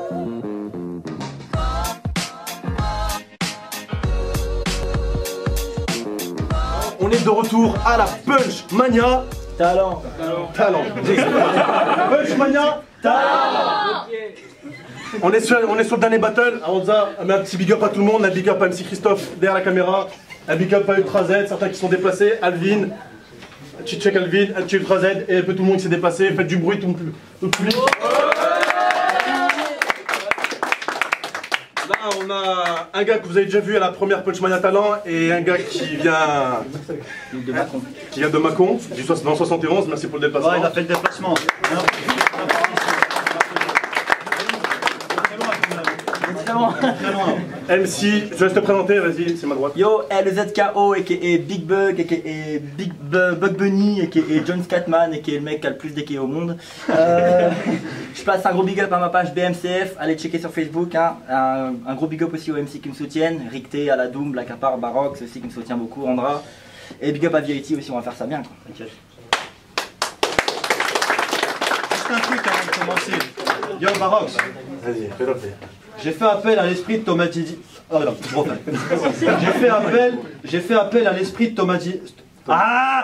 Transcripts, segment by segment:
On est de retour à la Punch Mania. Talent. Punch Mania. Talent. On est sur le dernier battle. Avant ça, un petit big up à tout le monde. Un big up à MC Christophe derrière la caméra. Un big up à Ultra Z, certains qui sont déplacés. Alvin, check Alvin, Ultra Z et un peu tout le monde qui s'est déplacé. Faites du bruit, tout le public. Là, on a un gars que vous avez déjà vu à la première Punch Mania Talent et un gars qui vient de Mâcon. Qui vient de Mâcon, dans 71. Merci pour le déplacement. Ouais, il a fait le déplacement. MC, je te laisse te présenter, vas-y, c'est ma droite. Yo, LZKO, aka Big Bug, aka Bug Bunny, aka John Scatman, aka le mec qui a le plus d'aka au monde. Je passe un gros big up à ma page BMCF, allez checker sur Facebook. Hein. Un gros big up aussi aux MC qui me soutiennent, Ricté, à la Doom, Black Apart, Barox aussi qui me soutient beaucoup, Andra. Et big up à VIT aussi, on va faire ça bien. T'inquiète. Juste un truc avant de commencer. Yo, Barox. Vas-y, fais-le. J'ai fait appel à l'esprit de Thomas Didi. Oh non, je refais. J'ai fait appel à l'esprit de Thomas Didi. Ah!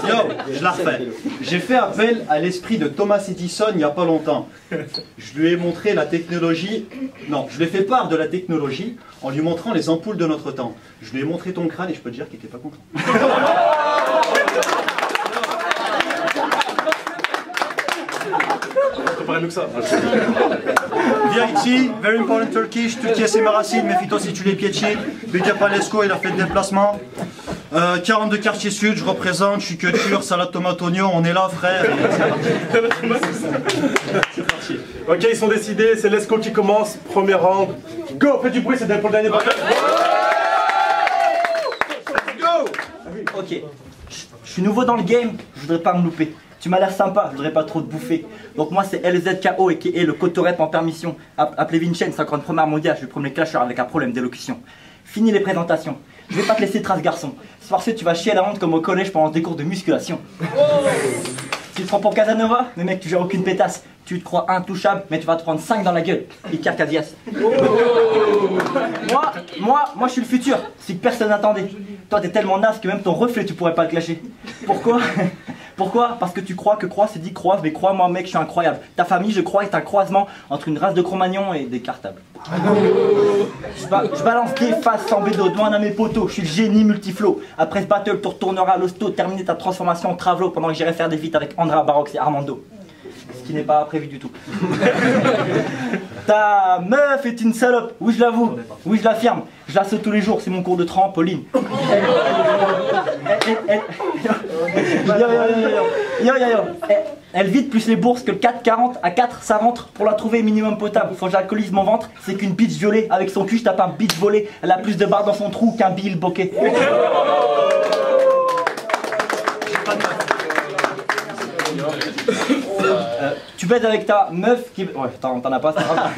Yo, je la refais. J'ai fait appel à l'esprit de Thomas Edison il n'y a pas longtemps. Je lui ai montré la technologie. Non, je lui ai fait part de la technologie en lui montrant les ampoules de notre temps. Je lui ai montré ton crâne et je peux te dire qu'il n'était pas content. Préparez-nous que ça. VIT, very important Turkish, Turquie c'est mes racines, méfie-toi si tu les piétines. Big up à Lesco, il a fait le déplacement. 42 quartiers sud, je représente, je suis culture, salade tomate oignon, on est là frère. C'est parti. Ok, ils sont décidés, c'est Lesco qui commence, premier round. Go, fais du bruit, c'est pour le dernier battle. Go. Ok, je suis nouveau dans le game, je voudrais pas me louper. Tu m'as l'air sympa, je voudrais pas trop te bouffer. Donc moi c'est LZKO et qui est le Cotorep en permission. Appelez Vincennes, c'est encore une première mondiale, je suis le premier clasher avec un problème d'élocution. Fini les présentations, je vais pas te laisser trace garçon. C'est parce que tu vas chier à la honte comme au collège pendant des cours de musculation. Tu te prends pour Casanova, mais mec tu gères aucune pétasse. Tu te crois intouchable, mais tu vas te prendre 5 dans la gueule. Icar Casillas. Moi je suis le futur, c'est que personne n'attendait. Toi t'es tellement naze que même ton reflet tu pourrais pas le clasher. Pourquoi? Pourquoi? Parce que tu crois que croix c'est dit croise, mais crois-moi mec, je suis incroyable. Ta famille, je crois, est un croisement entre une race de Cro-Magnon et des cartables. Je balance des faces sans bédo, loin à mes poteaux, je suis le génie multiflow. Après ce battle, tu retourneras à l'hosto, terminer ta transformation en travelo pendant que j'irai faire des feats avec Andra, Barox et Armando. Ce qui n'est pas prévu du tout. Ta meuf est une salope, oui je l'avoue, oui je l'affirme, je la saute tous les jours, c'est mon cours de trampoline. Elle vide plus les bourses que le 4,40 à 4 ça rentre. Pour la trouver minimum potable, faut que j'alcoolise mon ventre. C'est qu'une bitch violée, avec son cul je tape un bitch volé. Elle a plus de barres dans son trou qu'un Bill Bokeh. Tu baises avec ta meuf qui... Ouais, t'en as pas, c'est grave.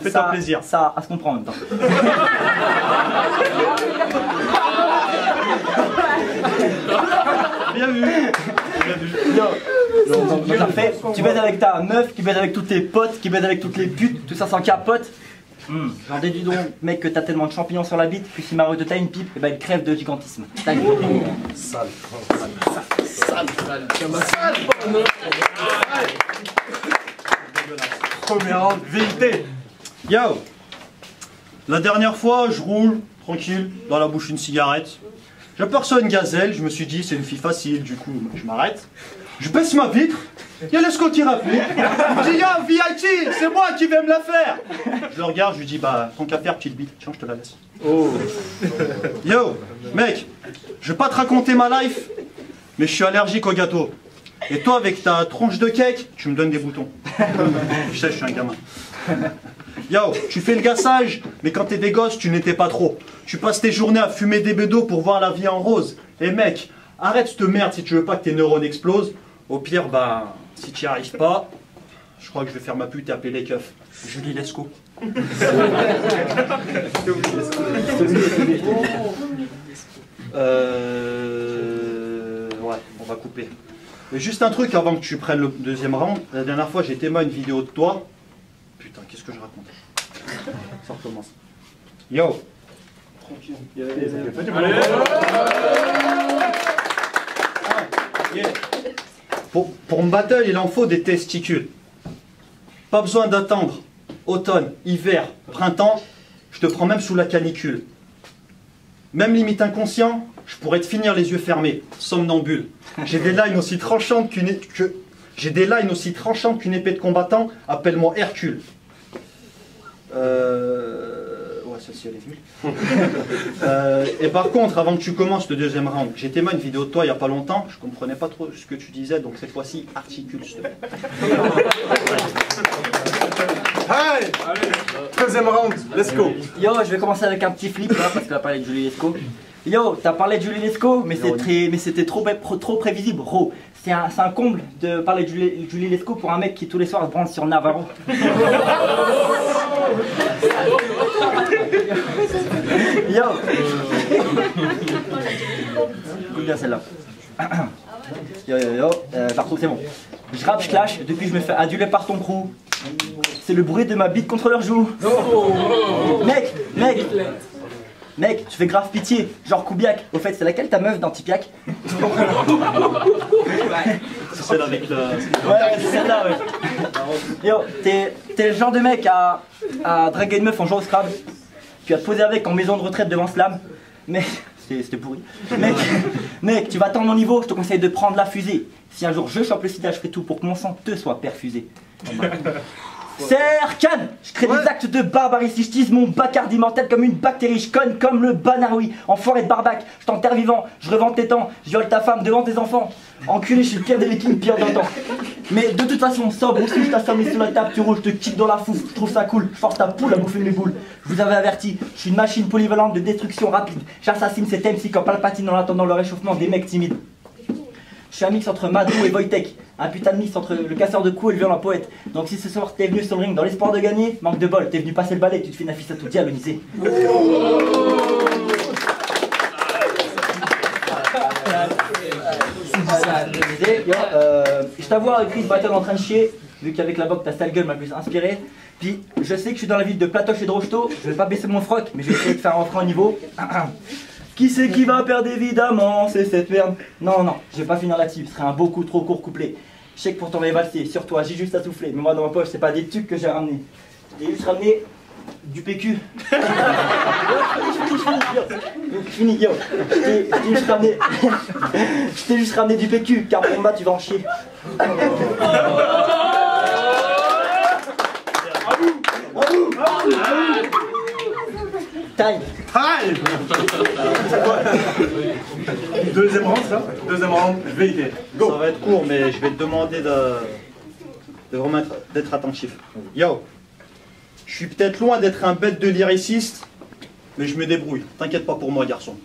Fais-toi plaisir. Ça à se comprendre en même temps. Bien vu. Tu baises avec ta meuf, qui baise avec toutes tes potes, qui baise avec toutes les putes, tout ça sans capote. J'en déduis donc, mec, que t'as tellement de champignons sur la bite, puis si Mario de taille une pipe, et bah il crève de gigantisme. Sale. Premier round, VIT. Yo, la dernière fois, je roule, tranquille, dans la bouche une cigarette. J'aperçois une gazelle, je me suis dit, c'est une fille facile, du coup, je m'arrête. Je baisse ma vitre, il y a Lesco qui rapplique. Je dis, yo, VIT, c'est moi qui vais me la faire. Je le regarde, je lui dis, bah, tant qu'à faire, petite bite, tiens, je te la laisse. Oh. Yo, mec, je vais pas te raconter ma life, mais je suis allergique au gâteau. Et toi, avec ta tronche de cake, tu me donnes des boutons. Je sais, je suis un gamin. Yo, tu fais le gassage, mais quand t'es des gosses, tu n'étais pas trop. Tu passes tes journées à fumer des bédos pour voir la vie en rose. Et mec, arrête cette merde si tu veux pas que tes neurones explosent. Au pire, bah, si tu n'y arrives pas, je crois que je vais faire ma pute et appeler les keufs. Julie Lescaut. Ouais, on va couper. Mais juste un truc avant que tu prennes le deuxième round. La dernière fois, j'ai témoin une vidéo de toi. Putain, qu'est-ce que je raconte? Ça recommence. Yo. Yeah. Pour me battle, il en faut des testicules. Pas besoin d'attendre automne, hiver, printemps, je te prends même sous la canicule. Même limite inconscient, je pourrais te finir les yeux fermés, somnambule. J'ai des lines aussi tranchantes qu'une épée de combattant, appelle-moi Hercule. Ouais, celle-ci elle est nulle. Et par contre, avant que tu commences le deuxième round, j'ai témoin une vidéo de toi il n'y a pas longtemps, je comprenais pas trop ce que tu disais, donc cette fois-ci, articule, s'il te plaît. Allez, deuxième round, let's go. Yo, je vais commencer avec un petit flip là, parce qu'on va parler de Julie Lescaut. Yo, t'as parlé de Julie Lescaut, mais c'était trop prévisible, bro. C'est un comble de parler de Julie Lescaut pour un mec qui tous les soirs se branle sur Navarro. Yo. Écoute bien celle-là. Yo, partout c'est bon. Je rappe, je clash, depuis je me fais aduler par ton crew. C'est le bruit de ma bite contre leur joue. Mec, tu fais grave pitié, genre Koubiak. Au fait, c'est laquelle ta meuf d'Antipiak? C'est celle avec le... Ouais, c'est celle-là, ouais. Yo, t'es le genre de mec à draguer une meuf en jouant au Scrabble, puis à te poser avec en maison de retraite devant Slam. Mais... C'était pourri. Mec, tu vas attendre mon niveau, je te conseille de prendre la fusée. Si un jour je chope le sida, je ferai tout pour que mon sang te soit perfusé. Serkan, je crée des actes de barbarie si je tease mon Bacardi mortel comme une bactérie, je conne comme le Banaroui, enfoiré de barbac, je t'enterre vivant, je revends tes temps, je viole ta femme devant tes enfants. Enculé, je suis le pire des vikings, pire d'un temps. Mais de toute façon, sobre ou si je t'assomme sur la table, tu rouges, je te kick dans la fouf, je trouve ça cool, je force ta poule à bouffer mes boules. Je vous avais averti, je suis une machine polyvalente de destruction rapide, j'assassine cet MC comme Palpatine en attendant le réchauffement des mecs timides. Je suis un mix entre Madou et Wojtek, un putain de mix entre le casseur de coups et le violent poète. Donc si ce soir t'es venu sur le ring dans l'espoir de gagner, manque de bol, t'es venu passer le balai, tu te fais Nafissa tout dialonisé. Je t'avoue avec Chris Battle en train de chier, vu qu'avec la boxe ta sale gueule m'a plus inspiré. Puis je sais que je suis dans la ville de Platoche et de Rocheteau, je vais pas baisser mon froc, mais je vais essayer de faire un refrain au niveau. Qui c'est qui va perdre évidemment, c'est cette merde. Non, je vais pas finir là-dessus, ce serait un beaucoup trop court couplet. Je sais que pour tomber valser, sur toi j'ai juste à souffler, mais moi dans ma poche c'est pas des tubes que j'ai ramené. J'ai juste ramené du PQ. Je finis, yo. Je t'ai juste ramené du PQ, car pour moi tu vas en chier. Time. Deuxième round, ça? Deuxième round, je vais y go. Ça va être court, mais je vais te demander d'être attentif. Yo, je suis peut-être loin d'être un bête de lyriciste, mais je me débrouille. T'inquiète pas pour moi, garçon.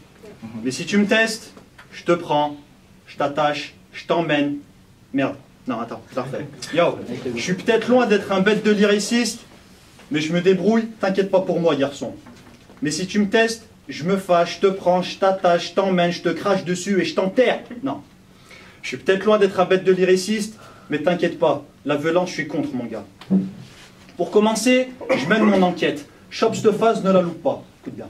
Mais si tu me testes, je te prends, je t'attache, je t'emmène. Merde, non, attends, je la refais. Yo, je suis peut-être loin d'être un bête de lyriciste, mais je me débrouille. T'inquiète pas pour moi, garçon. Mais si tu me testes, je me fâche, je te prends, je t'attache, je t'emmène, je te crache dessus et je t'enterre. Non. Je suis peut-être loin d'être un bête de lyriciste, mais t'inquiète pas, la violence, je suis contre, mon gars. Pour commencer, je mène mon enquête. Chope cette phase, ne la loupe pas. Écoute bien.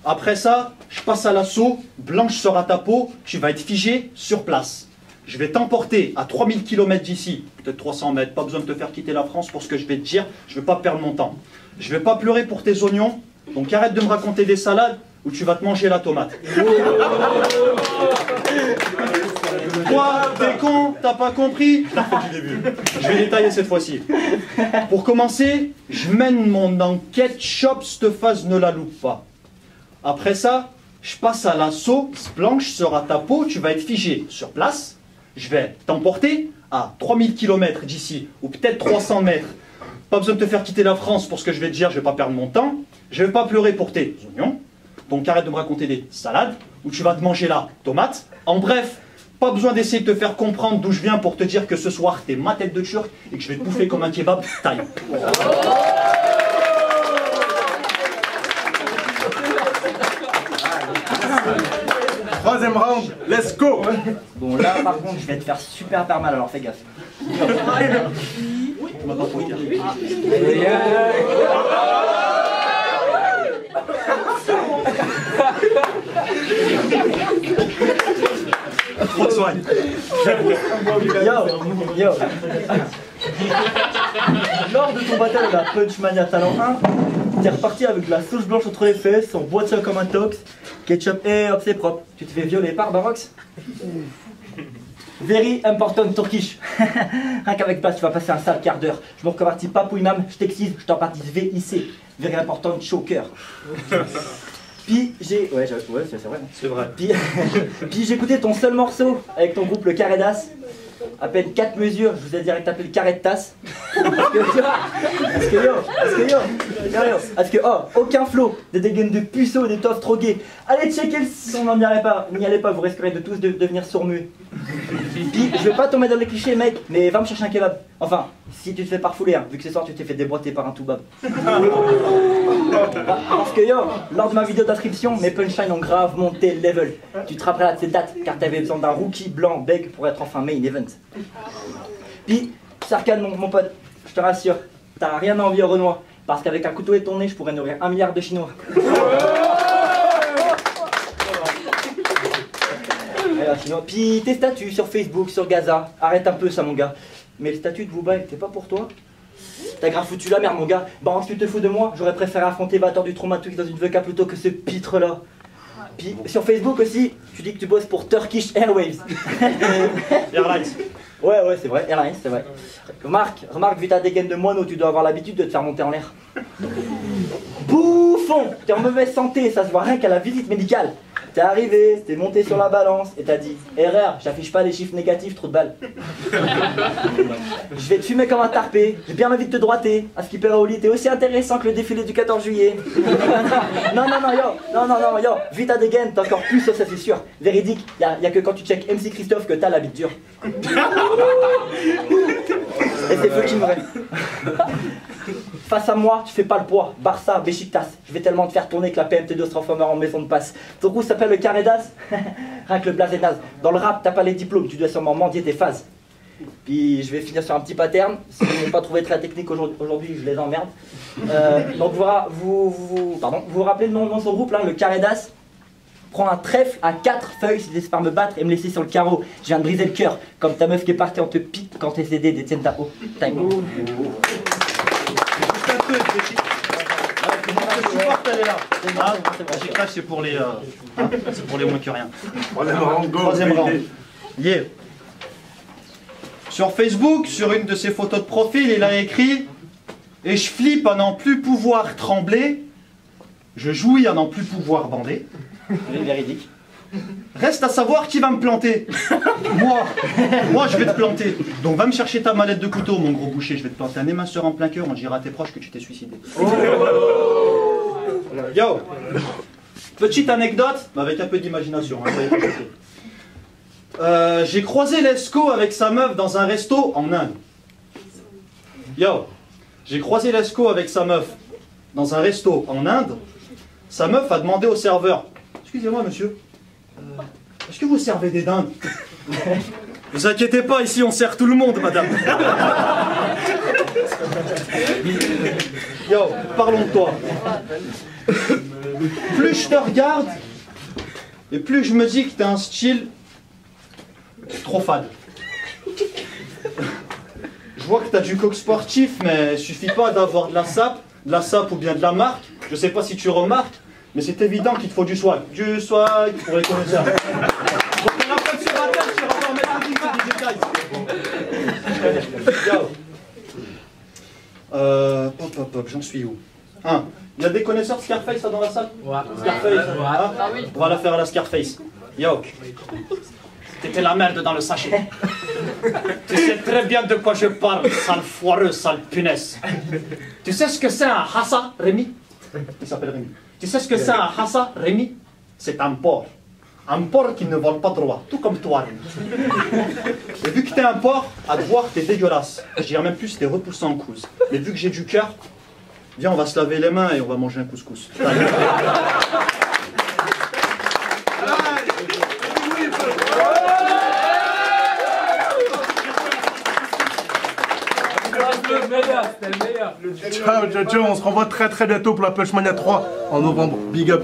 Après ça, je passe à l'assaut, blanche sera ta peau, tu vas être figé sur place. Je vais t'emporter à 3000 km d'ici, peut-être 300 mètres, pas besoin de te faire quitter la France pour ce que je vais te dire, je ne vais pas perdre mon temps. Je ne vais pas pleurer pour tes oignons, donc arrête de me raconter des salades ou tu vas te manger la tomate. Quoi, t'es con, t'as pas compris? Je l'ai fait du début. Je vais détailler cette fois-ci. Pour commencer, je mène mon enquête, chope cette phase, ne la loupe pas. Après ça, je passe à l'assaut, blanche sera ta peau, tu vas être figé sur place. Je vais t'emporter à 3000 km d'ici, ou peut-être 300 mètres. Pas besoin de te faire quitter la France pour ce que je vais te dire, je vais pas perdre mon temps. Je vais pas pleurer pour tes oignons. Donc arrête de me raconter des salades, ou tu vas te manger la tomate. En bref, pas besoin d'essayer de te faire comprendre d'où je viens pour te dire que ce soir t'es ma tête de turc et que je vais te bouffer comme un kebab taille. Troisième round, let's go. Bon là par contre je vais te faire super mal alors fais gaffe. Tu m'as pas pointé. Trop de soin. Yo. Lors de ton battle à la Punchmania Talent 1, t'es reparti avec de la sauce blanche entre les fesses, on boit de ça comme un tox, ketchup et hop c'est propre. Tu te fais violer par Barox? Very important Turkish. Rien qu'avec toi tu vas passer un sale quart d'heure. Je me reconvertis pas Pouinam, je t'excise, je t'en baptise VIC. Very important choker. Puis j'ai... Ouais, c'est vrai. C'est vrai. Puis j'ai écouté ton seul morceau avec ton groupe Le Carré d'As. À peine 4 mesures, je vous ai direct appelé le carré de tasse. Parce que aucun flow, des dégaines de puceaux, des toffes trop gays. Allez checker le son, on n'y allait pas, vous risquerez de tous devenir sourds-muets. Puis je vais pas tomber dans les clichés mec, mais va me chercher un kebab. Enfin, si tu te fais parfouler, hein, vu que ce soir tu t'es fait déboîter par un toubab. Parce que lors de ma vidéo d'inscription, mes punchlines ont grave monté le level. Tu te rappelleras de ces dates, car t'avais besoin d'un rookie blanc beg pour être enfin main event. Puis, Sarkhan mon pote, je te rassure, t'as rien à envier au Renoir, parce qu'avec un couteau et ton nez, je pourrais nourrir 1 milliard de Chinois. Puis tes statuts sur Facebook, sur Gaza, arrête un peu ça mon gars. Mais le statut de Booba, c'était pas pour toi? T'as grave foutu la merde mon gars. Bah si tu te fous de moi, j'aurais préféré affronter Batteur du Traumatouille dans une VK plutôt que ce pitre là. Puis sur Facebook aussi, tu dis que tu bosses pour Turkish Airways. Airlines. Ouais, c'est vrai, Airlines, c'est vrai. Remarque, vu ta dégaine de moineau, tu dois avoir l'habitude de te faire monter en l'air. Bouffon! T'es en mauvaise santé, ça se voit rien qu'à la visite médicale. T'es arrivé, t'es monté sur la balance et t'as dit « Erreur, j'affiche pas les chiffres négatifs, trou de balle. » Je vais te fumer comme un tarpé, j'ai bien envie de te droiter. À ce qui paraît au lit, t'es aussi intéressant que le défilé du 14 juillet. Non, yo, vu ta dégaine, t'es encore plus ça c'est sûr. Véridique, y a que quand tu check MC Christophe que t'as la bite dure. Et c'est fucking vrai. Face à moi, tu fais pas le poids. Barça, Beşiktaş. Je vais tellement te faire tourner que la PMT2 se transformera en maison de passe. Ton groupe s'appelle le Carré d'As. Rien que le blaze est naze. Dans le rap, t'as pas les diplômes, tu dois sûrement mendier tes phases. Puis je vais finir sur un petit pattern. Si vous n'avez pas trouvé très technique aujourd'hui, je les emmerde. Donc vous rappelez le nom de son groupe là, le Carré d'As. Prends un trèfle à 4 feuilles si t'essaies de me battre et me laisser sur le carreau. Je viens de briser le cœur, comme ta meuf qui est partie en te pique quand tes CD détiennent ta haut. Time. C'est pour les moins que rien. Troisième round. Yeah. Sur Facebook, sur une de ses photos de profil, il a écrit « Et je flippe à n'en plus pouvoir trembler, je jouis à n'en plus pouvoir bander. » Véridique. Reste à savoir qui va me planter. Moi je vais te planter. Donc va me chercher ta mallette de couteau, mon gros boucher. Je vais te planter un éminceur en plein cœur. On dira à tes proches que tu t'es suicidé. Yo. Petite anecdote, mais avec un peu d'imagination. J'ai croisé Lescaut avec sa meuf dans un resto en Inde. Yo. J'ai croisé Lescaut avec sa meuf dans un resto en Inde. Sa meuf a demandé au serveur: excusez-moi monsieur, est-ce que vous servez des dindes? Vous inquiétez pas, ici on sert tout le monde, madame. Yo, parlons de toi. Plus je te regarde, et plus je me dis que t'as un style trop fade. Je vois que t'as du coq sportif, mais il suffit pas d'avoir de la sape ou bien de la marque. Je sais pas si tu remarques, mais c'est évident qu'il te faut du swag. Du swag pour les connaisseurs. Donc on rappelle sur la tête, sur encore mettre un truc sur j'en suis où? Il y a des connaisseurs de Scarface là, dans la salle? Ouais. Scarface, oui. On va la faire à la Scarface. Yo. T'étais la merde dans le sachet. Tu sais très bien de quoi je parle, sale foireux, sale punaise. Tu sais ce que c'est un hassa, Rémi? Il s'appelle Rémi. Tu sais ce que c'est un hassa, Rémi? C'est un porc. Un porc qui ne vole pas droit, tout comme toi, Rémi. Et vu que t'es un porc, à te voir, t'es dégueulasse. Je dirais même plus, t'es repoussant en cousse. Mais vu que j'ai du cœur, viens, on va se laver les mains et on va manger un couscous. Ciao, ciao, ciao. On se revoit très très bientôt pour la Punchmania 3 en novembre. Big up.